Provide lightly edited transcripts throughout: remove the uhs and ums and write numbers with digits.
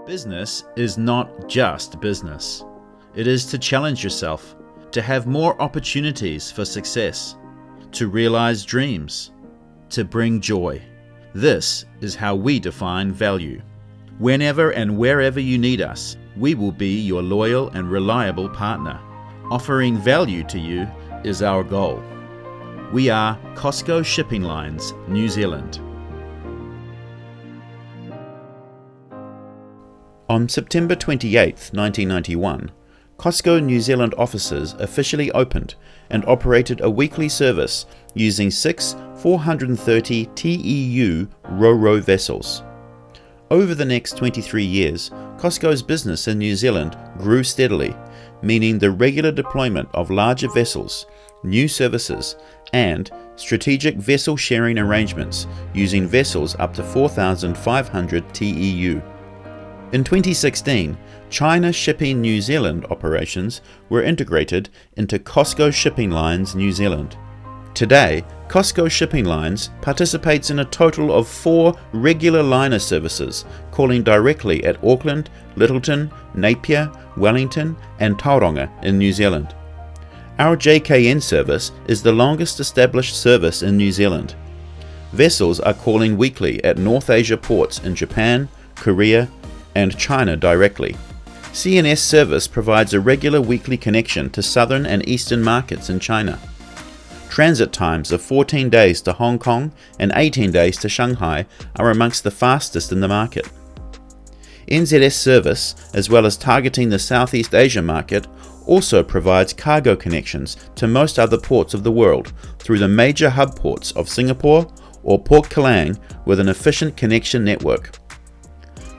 Business is not just business. It is to challenge yourself, to have more opportunities for success, to realize dreams, to bring joy. This is how we define value. Whenever and wherever you need us, we will be your loyal and reliable partner. Offering value to you is our goal. We are COSCO Shipping Lines, New Zealand. On September 28, 1991, COSCO New Zealand offices officially opened and operated a weekly service using 6 430 TEU ro-ro vessels. Over the next 23 years, COSCO's business in New Zealand grew steadily, meaning the regular deployment of larger vessels, new services, and strategic vessel sharing arrangements using vessels up to 4,500 TEU. In 2016, China Shipping New Zealand operations were integrated into COSCO Shipping Lines New Zealand. Today, COSCO Shipping Lines participates in a total of 4 regular liner services calling directly at Auckland, Lyttelton, Napier, Wellington and Tauranga in New Zealand. Our JKN service is the longest established service in New Zealand. Vessels are calling weekly at North Asia ports in Japan, Korea, and China directly. CNS service provides a regular weekly connection to southern and eastern markets in China. Transit times of 14 days to Hong Kong and 18 days to Shanghai are amongst the fastest in the market. NZS service, as well as targeting the Southeast Asia market, also provides cargo connections to most other ports of the world through the major hub ports of Singapore or Port Kelang with an efficient connection network.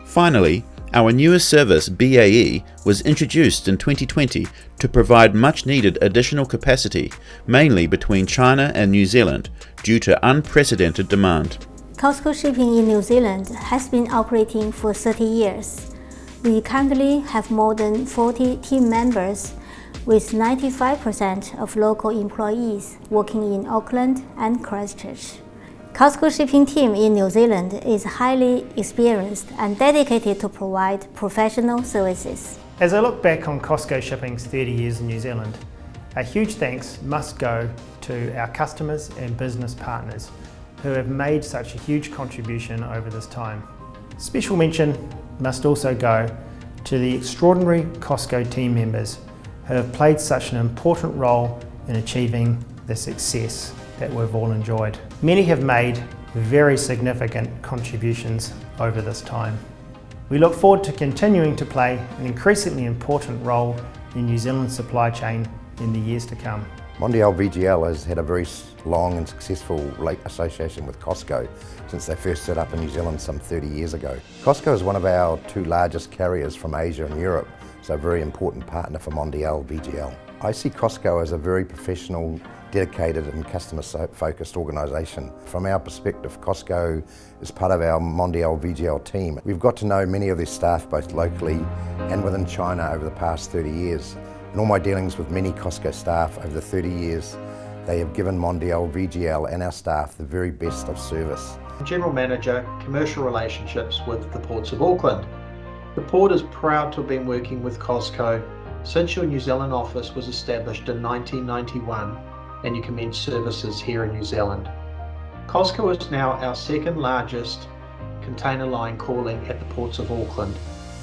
Finally, our newest service, BAE, was introduced in 2020 to provide much-needed additional capacity, mainly between China and New Zealand, due to unprecedented demand. COSCO Shipping in New Zealand has been operating for 30 years. We currently have more than 40 team members, with 95% of local employees working in Auckland and Christchurch. COSCO Shipping team in New Zealand is highly experienced and dedicated to provide professional services. As I look back on COSCO Shipping's 30 years in New Zealand, a huge thanks must go to our customers and business partners who have made such a huge contribution over this time. Special mention must also go to the extraordinary COSCO team members who have played such an important role in achieving the success that we've all enjoyed. Many have made very significant contributions over this time. We look forward to continuing to play an increasingly important role in New Zealand's supply chain in the years to come. Mondial VGL has had a very long and successful association with COSCO since they first set up in New Zealand some 30 years ago. COSCO is one of our 2 largest carriers from Asia and Europe, so a very important partner for Mondial VGL. I see COSCO as a very professional, dedicated and customer-focused organisation. From our perspective, COSCO is part of our Mondial VGL team. We've got to know many of their staff both locally and within China over the past 30 years. In all my dealings with many COSCO staff over the 30 years, they have given Mondial VGL and our staff the very best of service. General Manager, Commercial Relationships with the Ports of Auckland. The Port is proud to have been working with COSCO since your New Zealand office was established in 1991 and you commenced services here in New Zealand. COSCO is now our 2nd largest container line calling at the Ports of Auckland,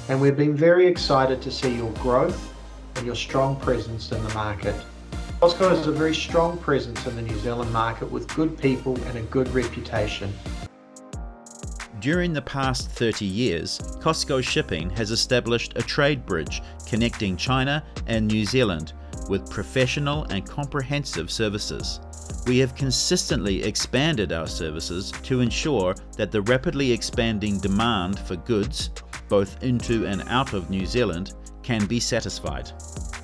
and we've been very excited to see your growth and your strong presence in the market. COSCO has a very strong presence in the New Zealand market with good people and a good reputation. During the past 30 years, COSCO Shipping has established a trade bridge connecting China and New Zealand with professional and comprehensive services. We have consistently expanded our services to ensure that the rapidly expanding demand for goods, both into and out of New Zealand, can be satisfied.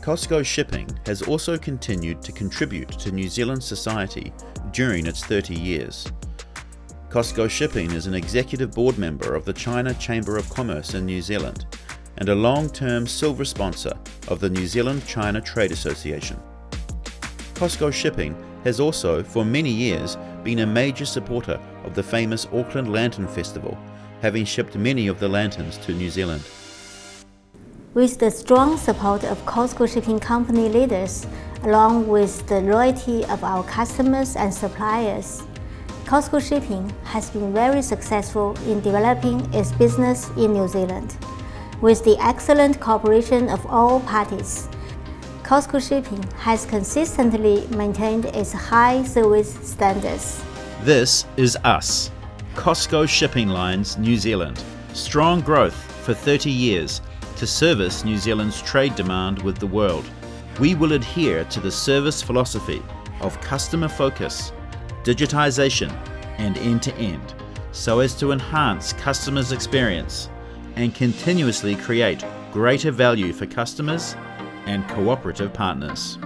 COSCO Shipping has also continued to contribute to New Zealand society during its 30 years. COSCO Shipping is an executive board member of the China Chamber of Commerce in New Zealand and a long-term silver sponsor of the New Zealand-China Trade Association. COSCO Shipping has also, for many years, been a major supporter of the famous Auckland Lantern Festival, having shipped many of the lanterns to New Zealand. With the strong support of COSCO shipping company leaders, along with the loyalty of our customers and suppliers, COSCO Shipping has been very successful in developing its business in New Zealand. With the excellent cooperation of all parties, COSCO Shipping has consistently maintained its high service standards. This is us, COSCO Shipping Lines New Zealand. Strong growth for 30 years to service New Zealand's trade demand with the world. We will adhere to the service philosophy of customer focus, digitization, and end-to-end, so as to enhance customers' experience and continuously create greater value for customers and cooperative partners.